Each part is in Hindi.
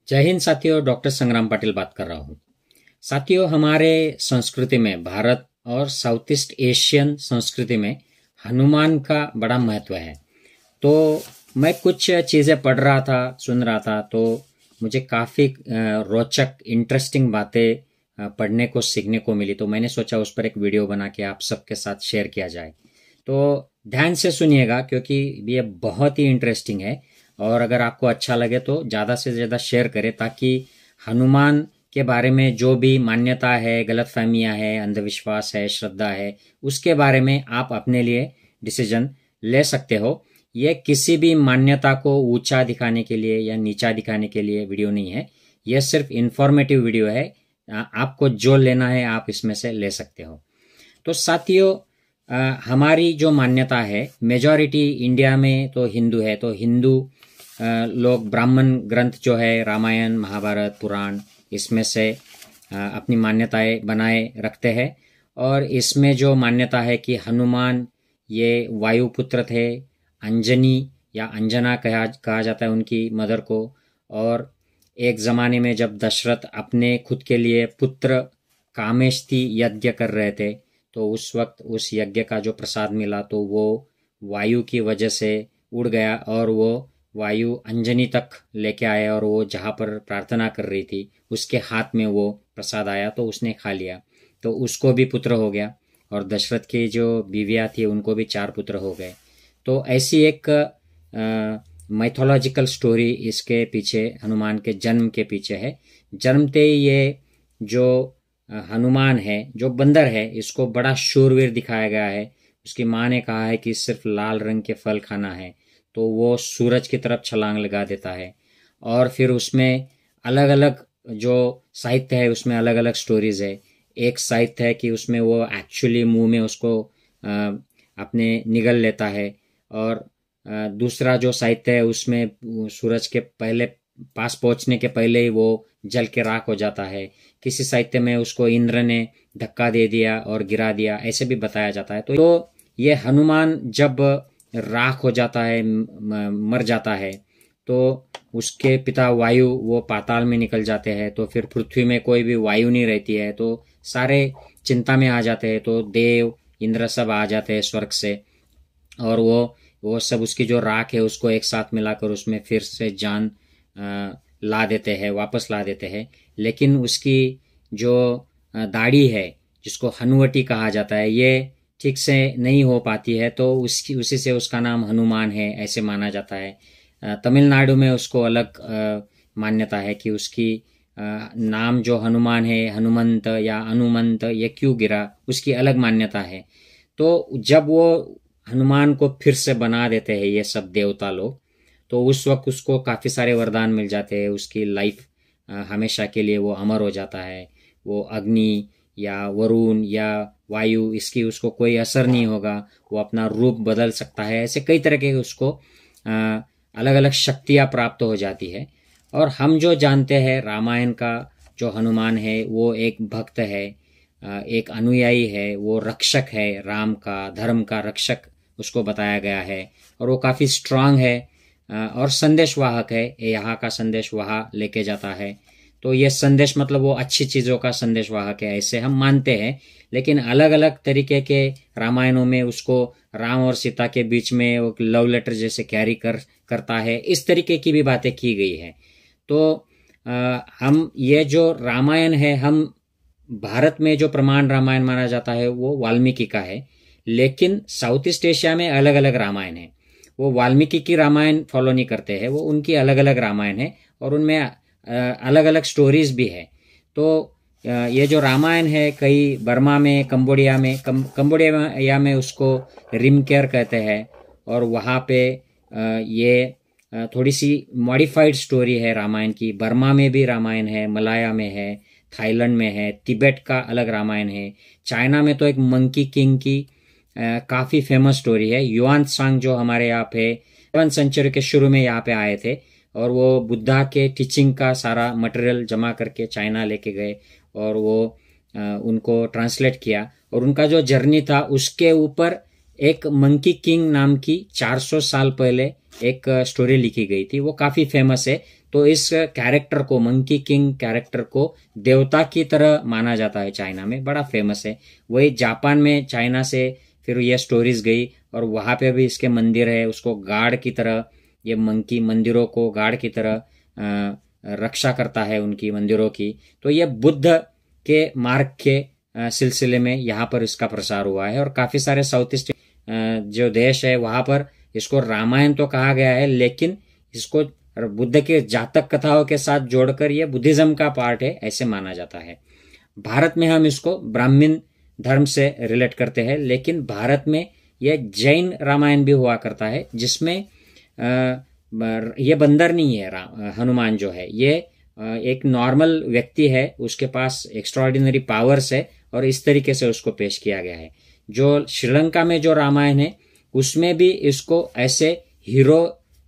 जय हिंद साथियों, डॉक्टर संग्राम पाटिल बात कर रहा हूँ। साथियों, हमारे संस्कृति में, भारत और साउथ ईस्ट एशियन संस्कृति में हनुमान का बड़ा महत्व है। तो मैं कुछ चीज़ें पढ़ रहा था, सुन रहा था, तो मुझे काफ़ी रोचक इंटरेस्टिंग बातें पढ़ने को, सीखने को मिली। तो मैंने सोचा उस पर एक वीडियो बना के आप सबके साथ शेयर किया जाए। तो ध्यान से सुनिएगा क्योंकि ये बहुत ही इंटरेस्टिंग है, और अगर आपको अच्छा लगे तो ज़्यादा से ज़्यादा शेयर करें, ताकि हनुमान के बारे में जो भी मान्यता है, गलतफहमियां है, अंधविश्वास है, श्रद्धा है, उसके बारे में आप अपने लिए डिसीजन ले सकते हो। ये किसी भी मान्यता को ऊंचा दिखाने के लिए या नीचा दिखाने के लिए वीडियो नहीं है। यह सिर्फ इंफॉर्मेटिव वीडियो है। आपको जो लेना है आप इसमें से ले सकते हो। तो साथियों, हमारी जो मान्यता है, मेजॉरिटी इंडिया में तो हिंदू है। तो हिंदू लोग ब्राह्मण ग्रंथ जो है, रामायण, महाभारत, पुराण, इसमें से अपनी मान्यताएं बनाए रखते हैं। और इसमें जो मान्यता है कि हनुमान ये वायुपुत्र थे, अंजनी या अंजना कहा जाता है उनकी मदर को। और एक ज़माने में जब दशरथ अपने खुद के लिए पुत्र कामेष्टि यज्ञ कर रहे थे, तो उस वक्त उस यज्ञ का जो प्रसाद मिला तो वो वायु की वजह से उड़ गया, और वो वायु अंजनी तक लेके आया, और वो जहाँ पर प्रार्थना कर रही थी उसके हाथ में वो प्रसाद आया, तो उसने खा लिया। तो उसको भी पुत्र हो गया, और दशरथ की जो बीवियाँ थी उनको भी 4 पुत्र हो गए। तो ऐसी एक माइथोलॉजिकल स्टोरी इसके पीछे, हनुमान के जन्म के पीछे है। जन्मते ही ये जो हनुमान है, जो बंदर है, इसको बड़ा शूरवीर दिखाया गया है। उसकी माँ ने कहा है कि सिर्फ लाल रंग के फल खाना है, तो वो सूरज की तरफ छलांग लगा देता है। और फिर उसमें अलग अलग जो साहित्य है, उसमें अलग अलग स्टोरीज है। एक साहित्य है कि उसमें वो एक्चुअली मुंह में उसको अपने निगल लेता है, और दूसरा जो साहित्य है उसमें सूरज के पहले पास पहुंचने के पहले ही वो जल के राख हो जाता है। किसी साहित्य में उसको इंद्र ने धक्का दे दिया और गिरा दिया, ऐसे भी बताया जाता है। तो ये हनुमान जब राख हो जाता है, मर जाता है, तो उसके पिता वायु वो पाताल में निकल जाते हैं। तो फिर पृथ्वी में कोई भी वायु नहीं रहती है, तो सारे चिंता में आ जाते हैं। तो देव, इंद्र सब आ जाते हैं स्वर्ग से, और वो सब उसकी जो राख है उसको एक साथ मिलाकर उसमें फिर से जान ला देते हैं, वापस ला देते हैं। लेकिन उसकी जो दाढ़ी है, जिसको हनुवटी कहा जाता है, ये ठीक से नहीं हो पाती है, तो उसी से उसका नाम हनुमान है, ऐसे माना जाता है। तमिलनाडु में उसको अलग मान्यता है कि उसकी नाम जो हनुमान है, हनुमंत या अनुमंत, ये क्यों गिरा, उसकी अलग मान्यता है। तो जब वो हनुमान को फिर से बना देते हैं ये सब देवता लोग, तो उस वक्त उसको काफ़ी सारे वरदान मिल जाते हैं। उसकी लाइफ हमेशा के लिए वो अमर हो जाता है। वो अग्नि या वरुण या वायु, इसकी उसको कोई असर नहीं होगा। वो अपना रूप बदल सकता है। ऐसे कई तरह के उसको अलग अलग शक्तियाँ प्राप्त हो जाती है। और हम जो जानते हैं, रामायण का जो हनुमान है वो एक भक्त है, एक अनुयायी है, वो रक्षक है, राम का, धर्म का रक्षक उसको बताया गया है। और वो काफ़ी स्ट्रांग है और संदेशवाहक है। यहाँ का संदेश वहाँ लेके जाता है। तो ये संदेश मतलब वो अच्छी चीज़ों का संदेशवाहक है, ऐसे हम मानते हैं। लेकिन अलग अलग तरीके के रामायणों में उसको राम और सीता के बीच में वो लव लेटर जैसे कैरी करता है, इस तरीके की भी बातें की गई है। तो हम ये जो रामायण है, हम भारत में जो प्रमाण रामायण माना जाता है वो वाल्मीकि का है। लेकिन साउथ ईस्ट एशिया में अलग अलग रामायण है। वो वाल्मीकि की रामायण फॉलो नहीं करते हैं, वो उनकी अलग अलग रामायण है, और उनमें अलग अलग स्टोरीज भी है। तो ये जो रामायण है, कई बर्मा में, कंबोडिया में उसको रिमकेयर कहते हैं। और वहाँ पे ये थोड़ी सी मॉडिफाइड स्टोरी है रामायण की। बर्मा में भी रामायण है, मलाया में है, थाईलैंड में है, तिब्बत का अलग रामायण है। चाइना में तो एक मंकी किंग की काफ़ी फेमस स्टोरी है। युआन सांग जो हमारे यहाँ पे 7वीं सेंचुरी के शुरू में यहाँ पे आए थे, और वो बुद्धा के टीचिंग का सारा मटेरियल जमा करके चाइना लेके गए, और वो उनको ट्रांसलेट किया। और उनका जो जर्नी था उसके ऊपर एक मंकी किंग नाम की 400 साल पहले एक स्टोरी लिखी गई थी, वो काफ़ी फेमस है। तो इस कैरेक्टर को, मंकी किंग कैरेक्टर को देवता की तरह माना जाता है, चाइना में बड़ा फेमस है। वही जापान में चाइना से फिर ये स्टोरीज गई और वहां पे भी इसके मंदिर है, उसको गार्ड की तरह, ये मंकी मंदिरों को गार्ड की तरह रक्षा करता है उनकी मंदिरों की। तो ये बुद्ध के मार्ग के सिलसिले में यहाँ पर इसका प्रसार हुआ है और काफी सारे साउथ ईस्ट जो देश है वहां पर इसको रामायण तो कहा गया है, लेकिन इसको बुद्ध के जातक कथाओं के साथ जोड़कर ये बुद्धिज्म का पार्ट है ऐसे माना जाता है। भारत में हम इसको ब्राह्मण धर्म से रिलेट करते हैं, लेकिन भारत में यह जैन रामायण भी हुआ करता है, जिसमें ये बंदर नहीं है, हनुमान जो है ये एक नॉर्मल व्यक्ति है, उसके पास एक्स्ट्राऑर्डिनरी पावर्स है और इस तरीके से उसको पेश किया गया है। जो श्रीलंका में जो रामायण है उसमें भी इसको ऐसे हीरो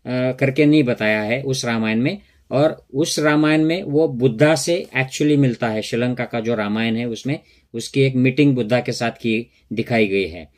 करके नहीं बताया है उस रामायण में, और उस रामायण में वो बुद्धा से एक्चुअली मिलता है। श्रीलंका का जो रामायण है उसमें उसकी एक मीटिंग बुद्धा के साथ की दिखाई गई है।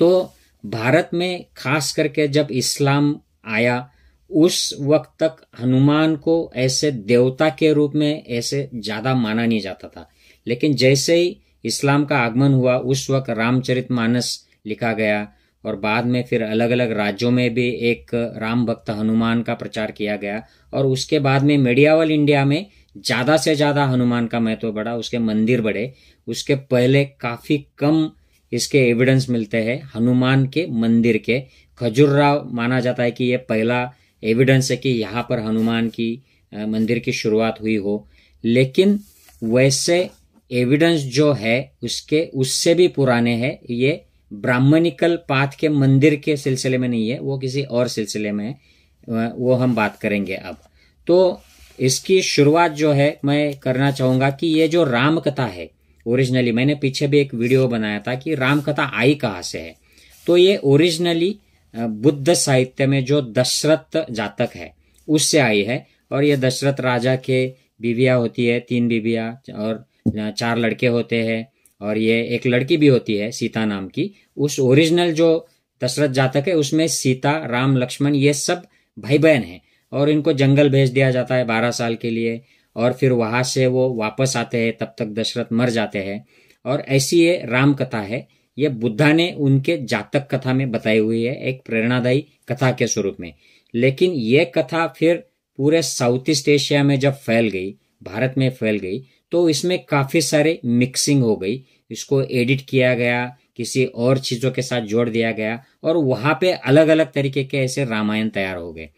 तो भारत में खास करके जब इस्लाम आया उस वक्त तक हनुमान को ऐसे देवता के रूप में ऐसे ज्यादा माना नहीं जाता था, लेकिन जैसे ही इस्लाम का आगमन हुआ उस वक्त रामचरितमानस लिखा गया और बाद में फिर अलग अलग राज्यों में भी एक राम भक्त हनुमान का प्रचार किया गया, और उसके बाद में मीडियावल इंडिया में ज्यादा से ज्यादा हनुमान का महत्व बढ़ा, उसके मंदिर बढ़े। उसके पहले काफी कम इसके एविडेंस मिलते हैं हनुमान के मंदिर के। खजुराहो माना जाता है कि यह पहला एविडेंस है कि यहाँ पर हनुमान की मंदिर की शुरुआत हुई हो, लेकिन वैसे एविडेंस जो है उसके उससे भी पुराने हैं। ये ब्राह्मणिकल पाथ के मंदिर के सिलसिले में नहीं है, वो किसी और सिलसिले में है, वो हम बात करेंगे अब। तो इसकी शुरुआत जो है मैं करना चाहूंगा कि ये जो राम कथा है, ओरिजिनली मैंने पीछे भी एक वीडियो बनाया था कि राम कथा आई कहाँ से है। तो ये ओरिजिनली बुद्ध साहित्य में जो दशरथ जातक है उससे आई है, और ये दशरथ राजा के बीवियां होती है, 3 बीवियां और 4 लड़के होते हैं, और ये एक लड़की भी होती है सीता नाम की। उस ओरिजिनल जो दशरथ जातक है उसमें सीता, राम, लक्ष्मण ये सब भाई बहन हैं, और इनको जंगल भेज दिया जाता है 12 साल के लिए, और फिर वहां से वो वापस आते हैं, तब तक दशरथ मर जाते हैं। और ऐसी ये राम कथा है, ये बुद्धा ने उनके जातक कथा में बताई हुई है, एक प्रेरणादायी कथा के स्वरूप में। लेकिन ये कथा फिर पूरे साउथ ईस्ट एशिया में जब फैल गई, भारत में फैल गई, तो इसमें काफी सारे मिक्सिंग हो गई, इसको एडिट किया गया, किसी और चीजों के साथ जोड़ दिया गया, और वहां पे अलग अलग तरीके के ऐसे रामायण तैयार हो गए।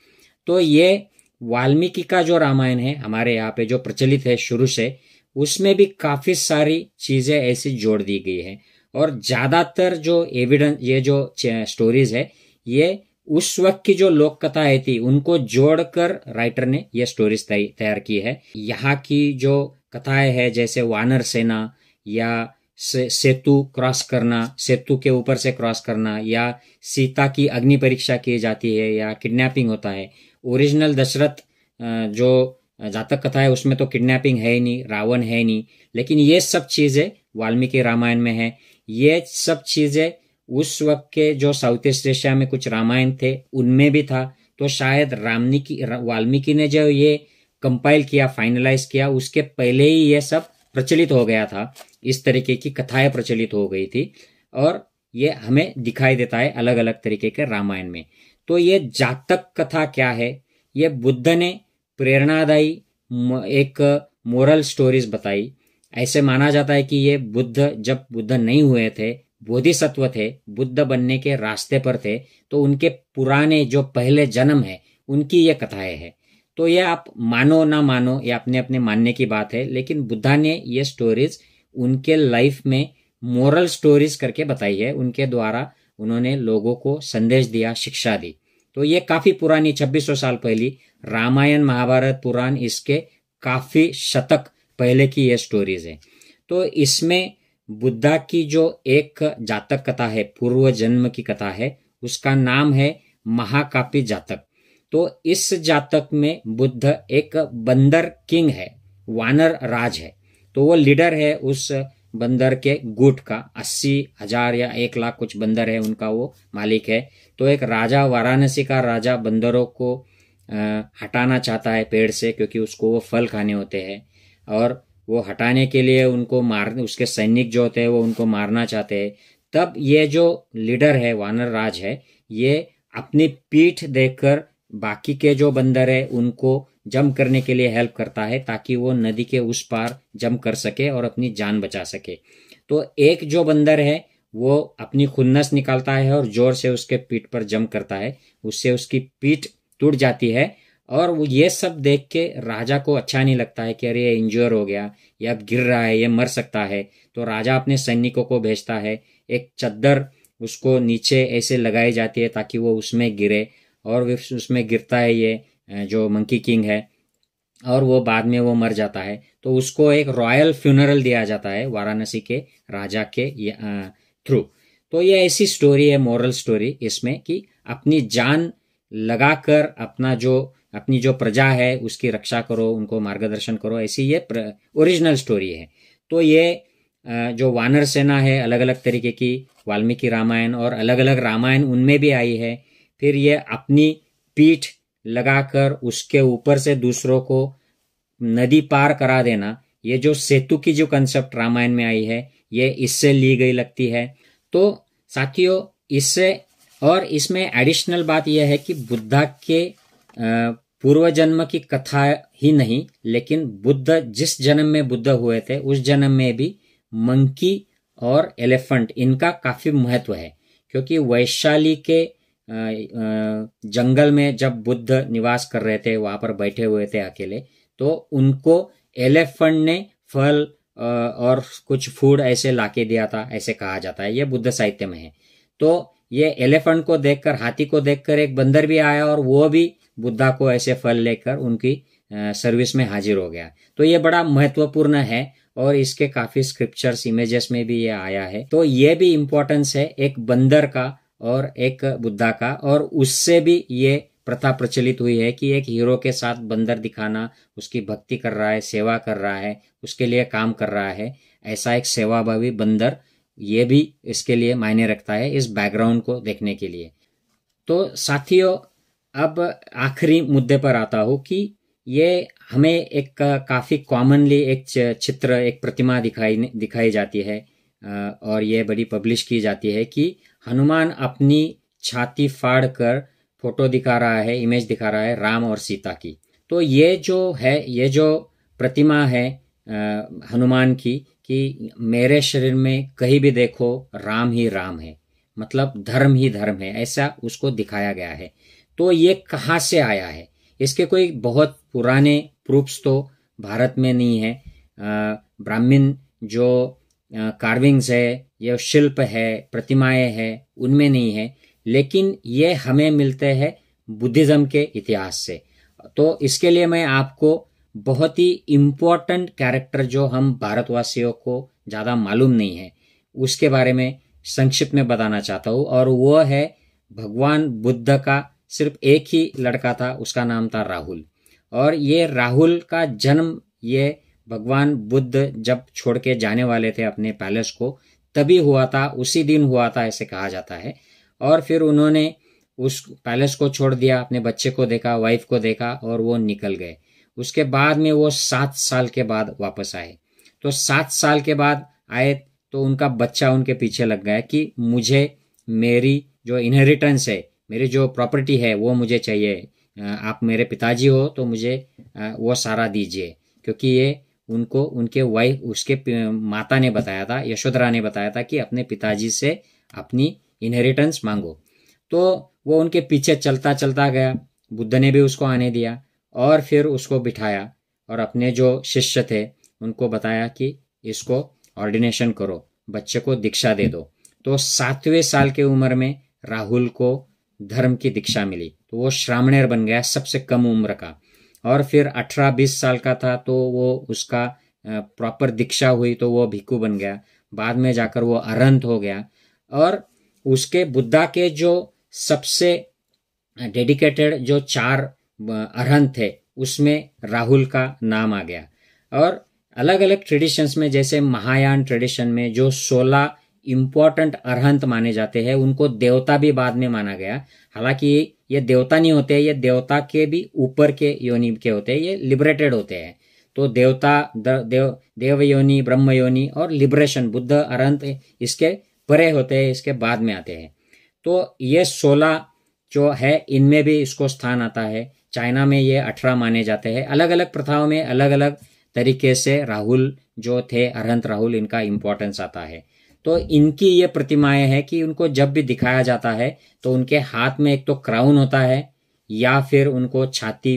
तो ये वाल्मीकि का जो रामायण है हमारे यहाँ पे जो प्रचलित है शुरू से, उसमें भी काफी सारी चीजें ऐसी जोड़ दी गई है, और ज्यादातर जो एविडेंस, ये जो स्टोरीज है, ये उस वक्त की जो लोक कथाएं थी उनको जोड़कर राइटर ने ये स्टोरीज तैयार की है। यहाँ की जो कथाएं है जैसे वानर सेना, या सेतु क्रॉस करना, सेतु के ऊपर से क्रॉस करना, या सीता की अग्नि परीक्षा की जाती है, या किडनैपिंग होता है। ओरिजिनल दशरथ जो जातक कथा है उसमें तो किडनैपिंग है ही नहीं, रावण है ही नहीं, लेकिन ये सब चीजें वाल्मीकि रामायण में है। ये सब चीजें उस वक्त के जो साउथ ईस्ट एशिया में कुछ रामायण थे उनमें भी था। तो शायद वाल्मीकि ने जो ये कंपाइल किया, फाइनलाइज किया, उसके पहले ही ये सब प्रचलित हो गया था, इस तरीके की कथाएं प्रचलित हो गई थी, और ये हमें दिखाई देता है अलग अलग तरीके के रामायण में। तो ये जातक कथा क्या है? ये बुद्ध ने प्रेरणादायी एक मोरल स्टोरीज बताई। ऐसे माना जाता है कि ये जब बुद्ध नहीं हुए थे, बोधिसत्व थे, बुद्ध बनने के रास्ते पर थे, तो उनके पुराने जो पहले जन्म है उनकी ये कथाएं है। तो ये आप मानो ना मानो, ये अपने अपने मानने की बात है, लेकिन बुद्धा ने ये स्टोरीज उनके लाइफ में मोरल स्टोरीज करके बताई है। उनके द्वारा उन्होंने लोगों को संदेश दिया, शिक्षा दी। तो ये काफी पुरानी 2600 साल पहली रामायण, महाभारत, पुराण, इसके काफी शतक पहले की ये स्टोरीज है। तो इसमें बुद्धा की जो एक जातक कथा है, पूर्व जन्म की कथा है, उसका नाम है महाकापी जातक। तो इस जातक में बुद्ध एक बंदर किंग है, वानर राज है। तो वो लीडर है उस बंदर के गुट का, 80,000 या 1 लाख कुछ बंदर है, उनका वो मालिक है। तो एक राजा, वाराणसी का राजा बंदरों को हटाना चाहता है पेड़ से, क्योंकि उसको वो फल खाने होते हैं, और वो हटाने के लिए उनको उसके सैनिक जो होते हैं वो उनको मारना चाहते हैं। तब ये जो लीडर है, वानर राज है, ये अपनी पीठ देखकर बाकी के जो बंदर है उनको जंप करने के लिए हेल्प करता है, ताकि वो नदी के उस पार जंप कर सके और अपनी जान बचा सके। तो एक जो बंदर है वो अपनी खुन्नस निकालता है और जोर से उसके पीठ पर जंप करता है, उससे उसकी पीठ टूट जाती है। और वो ये सब देख के राजा को अच्छा नहीं लगता है कि अरे ये इंज्योर हो गया, ये अब गिर रहा है, ये मर सकता है। तो राजा अपने सैनिकों को भेजता है, एक चद्दर उसको नीचे ऐसे लगाई जाती है ताकि वो उसमें गिरे, और उसमें गिरता है ये जो मंकी किंग है, और वो बाद में वो मर जाता है। तो उसको एक रॉयल फ्यूनरल दिया जाता है वाराणसी के राजा के थ्रू। तो ये ऐसी स्टोरी है, मोरल स्टोरी इसमें, कि अपनी जान लगाकर अपनी जो प्रजा है उसकी रक्षा करो, उनको मार्गदर्शन करो, ऐसी ये ओरिजिनल स्टोरी है। तो ये जो वानर सेना है, अलग अलग तरीके की वाल्मीकि रामायण और अलग अलग रामायण उनमें भी आई है। फिर ये अपनी पीठ लगाकर उसके ऊपर से दूसरों को नदी पार करा देना, ये जो सेतु की जो कंसेप्ट रामायण में आई है, ये इससे ली गई लगती है। तो साथियों, इससे और इसमें एडिशनल बात यह है कि बुद्धा के पूर्व जन्म की कथा ही नहीं, लेकिन बुद्ध जिस जन्म में बुद्ध हुए थे उस जन्म में भी मंकी और एलिफेंट इनका काफी महत्व है। क्योंकि वैशाली के जंगल में जब बुद्ध निवास कर रहे थे, वहां पर बैठे हुए थे अकेले, तो उनको एलिफेंट ने फल और कुछ फूड ऐसे लाके दिया था, ऐसे कहा जाता है, ये बुद्ध साहित्य में है। तो ये एलिफेंट को देखकर, हाथी को देखकर एक बंदर भी आया और वो भी बुद्धा को ऐसे फल लेकर उनकी सर्विस में हाजिर हो गया। तो ये बड़ा महत्वपूर्ण है और इसके काफी स्क्रिप्चर्स, इमेजेस में भी ये आया है। तो ये भी इंपॉर्टेंस है एक बंदर का और एक बुद्धा का, और उससे भी ये प्रथा प्रचलित हुई है कि एक हीरो के साथ बंदर दिखाना, उसकी भक्ति कर रहा है, सेवा कर रहा है, उसके लिए काम कर रहा है, ऐसा एक सेवाभावी बंदर, ये भी इसके लिए मायने रखता है इस बैकग्राउंड को देखने के लिए। तो साथियों, अब आखिरी मुद्दे पर आता हूं कि ये हमें एक काफी कॉमनली एक चित्र, एक प्रतिमा दिखाई जाती है, और ये बड़ी पब्लिश की जाती है कि हनुमान अपनी छाती फाड़ कर फोटो दिखा रहा है, इमेज दिखा रहा है राम और सीता की। तो ये जो प्रतिमा है हनुमान की, कि मेरे शरीर में कहीं भी देखो राम ही राम है, मतलब धर्म ही धर्म है, ऐसा उसको दिखाया गया है। तो ये कहाँ से आया है? इसके कोई बहुत पुराने प्रूफ्स तो भारत में नहीं है। ब्राह्मण जो कार्विंग्स है, ये शिल्प है, प्रतिमाएं है, उनमें नहीं है, लेकिन ये हमें मिलते हैं बुद्धिज्म के इतिहास से। तो इसके लिए मैं आपको बहुत ही इम्पोर्टेंट कैरेक्टर जो हम भारतवासियों को ज्यादा मालूम नहीं है, उसके बारे में संक्षिप्त में बताना चाहता हूँ। और वो है भगवान बुद्ध का सिर्फ एक ही लड़का था, उसका नाम था राहुल। और ये राहुल का जन्म ये भगवान बुद्ध जब छोड़ के जाने वाले थे अपने पैलेस को, तभी हुआ था, उसी दिन हुआ था, ऐसे कहा जाता है। और फिर उन्होंने उस पैलेस को छोड़ दिया, अपने बच्चे को देखा, वाइफ को देखा, और वो निकल गए। उसके बाद में वो 7 साल के बाद वापस आए। तो 7 साल के बाद आए तो उनका बच्चा उनके पीछे लग गया कि मुझे मेरी जो इनहेरिटेंस है, मेरी जो प्रॉपर्टी है, वो मुझे चाहिए, आप मेरे पिताजी हो तो मुझे वो सारा दीजिए। क्योंकि ये उनको उनके वाइफ, उसके माता ने बताया था, यशोधरा ने बताया था कि अपने पिताजी से अपनी इनहेरिटेंस मांगो। तो वो उनके पीछे चलता चलता गया, बुद्ध ने भी उसको आने दिया, और फिर उसको बिठाया और अपने जो शिष्य थे उनको बताया कि इसको ऑर्डिनेशन करो, बच्चे को दीक्षा दे दो। तो 7वें साल के उम्र में राहुल को धर्म की दीक्षा मिली, तो वो श्रामणेर बन गया, सबसे कम उम्र का। और फिर 18-20 साल का था तो वो उसका प्रॉपर दीक्षा हुई, तो वो भिक्खु बन गया। बाद में जाकर वो अरहंत हो गया। और उसके बुद्धा के जो सबसे डेडिकेटेड जो 4 अरहंत थे, उसमें राहुल का नाम आ गया। और अलग अलग ट्रेडिशंस में, जैसे महायान ट्रेडिशन में जो 16 इंपॉर्टेंट अरहंत माने जाते हैं, उनको देवता भी बाद में माना गया। हालांकि ये देवता नहीं होते, ये देवता के भी ऊपर के योनि के होते हैं, ये लिबरेटेड होते हैं। तो देवता, देव योनि, ब्रह्म योनि और लिबरेशन, बुद्ध, अरहंत इसके परे होते हैं, इसके बाद में आते हैं। तो ये 16 जो है इनमें भी इसको स्थान आता है। चाइना में ये 18 माने जाते हैं। अलग अलग प्रथाओं में अलग अलग तरीके से राहुल जो थे, अरहंत राहुल, इनका इंपॉर्टेंस आता है। तो इनकी ये प्रतिमाएं हैं कि उनको जब भी दिखाया जाता है तो उनके हाथ में एक तो क्राउन होता है, या फिर उनको छाती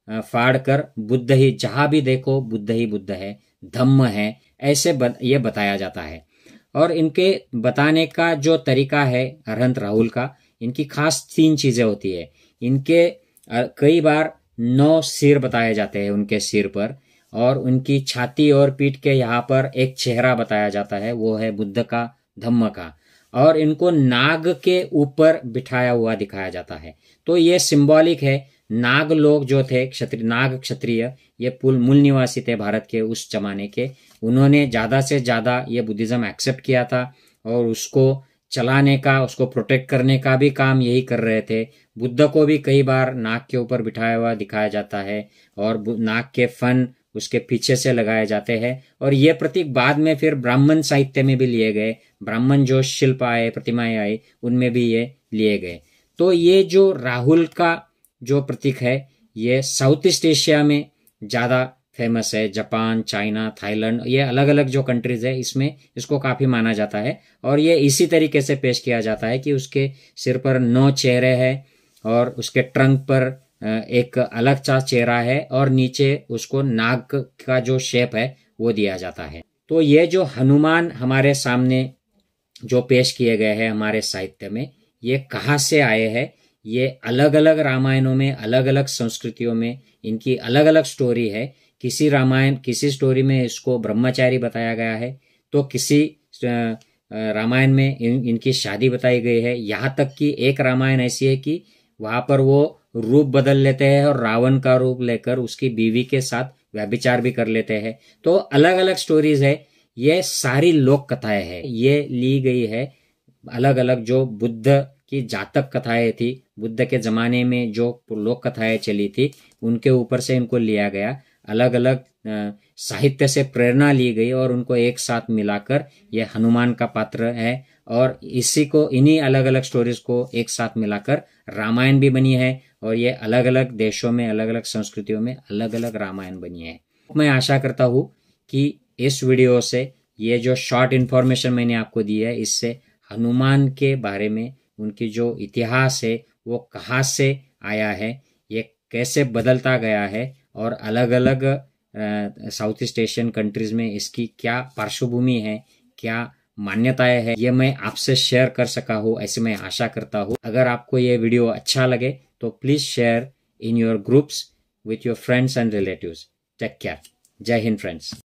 फाड़ कर बुद्ध ही, जहां भी देखो बुद्ध ही बुद्ध है, धम्म है, ऐसे ये बताया जाता है। और इनके बताने का जो तरीका है अरहंत राहुल का, इनकी खास 3 चीजें होती है। इनके कई बार 9 सिर बताए जाते हैं उनके सिर पर, और उनकी छाती और पीठ के यहाँ पर एक चेहरा बताया जाता है, वो है बुद्ध का, धम्म का। और इनको नाग के ऊपर बिठाया हुआ दिखाया जाता है। तो ये सिंबॉलिक है। नाग लोग जो थे, नाग क्षत्रिय, ये मूल निवासी थे भारत के उस जमाने के। उन्होंने ज्यादा से ज्यादा ये बुद्धिज्म एक्सेप्ट किया था और उसको चलाने का, उसको प्रोटेक्ट करने का भी काम यही कर रहे थे। बुद्ध को भी कई बार नाग के ऊपर बिठाया हुआ दिखाया जाता है और नाग के फन उसके पीछे से लगाए जाते हैं। और ये प्रतीक बाद में फिर ब्राह्मण साहित्य में भी लिए गए। ब्राह्मण जो शिल्प आए, प्रतिमाएं आई, उनमें भी ये लिए गए। तो ये जो राहुल का जो प्रतीक है, ये साउथ ईस्ट एशिया में ज्यादा फेमस है। जापान, चाइना, थाईलैंड, ये अलग अलग जो कंट्रीज है इसमें इसको काफी माना जाता है। और ये इसी तरीके से पेश किया जाता है कि उसके सिर पर 9 चेहरे हैं और उसके ट्रंक पर एक अलग सा चेहरा है और नीचे उसको नाग का जो शेप है वो दिया जाता है। तो ये जो हनुमान हमारे सामने जो पेश किए गए हैं हमारे साहित्य में, ये कहाँ से आए हैं? ये अलग अलग रामायणों में, अलग अलग संस्कृतियों में इनकी अलग अलग स्टोरी है। किसी स्टोरी में इसको ब्रह्मचारी बताया गया है, तो किसी रामायण में इनकी शादी बताई गई है। यहाँ तक कि एक रामायण ऐसी है कि वहां पर वो रूप बदल लेते हैं और रावण का रूप लेकर उसकी बीवी के साथ व्यभिचार भी कर लेते हैं। तो अलग अलग स्टोरीज है। ये सारी लोक कथाएं हैं, ये ली गई है अलग अलग जो बुद्ध की जातक कथाएं थी, बुद्ध के जमाने में जो लोक कथाएं चली थी, उनके ऊपर से इनको लिया गया। अलग अलग साहित्य से प्रेरणा ली गई और उनको एक साथ मिलाकर ये हनुमान का पात्र है। और इसी को, इन्हीं अलग अलग स्टोरीज को एक साथ मिलाकर रामायण भी बनी है। और ये अलग अलग देशों में, अलग अलग संस्कृतियों में अलग अलग रामायण बनी है। मैं आशा करता हूं कि इस वीडियो से ये जो शॉर्ट इन्फॉर्मेशन मैंने आपको दी है, इससे हनुमान के बारे में, उनकी जो इतिहास है वो कहाँ से आया है, ये कैसे बदलता गया है, और अलग अलग साउथ ईस्ट एशियन कंट्रीज में इसकी क्या पार्श्वभूमि है, क्या मान्यताएं है, ये मैं आपसे शेयर कर सका हूँ, ऐसे मैं आशा करता हूँ। अगर आपको ये वीडियो अच्छा लगे तो please share in your groups with your friends and relatives. Take care. जय हिंद फ्रेंड्स।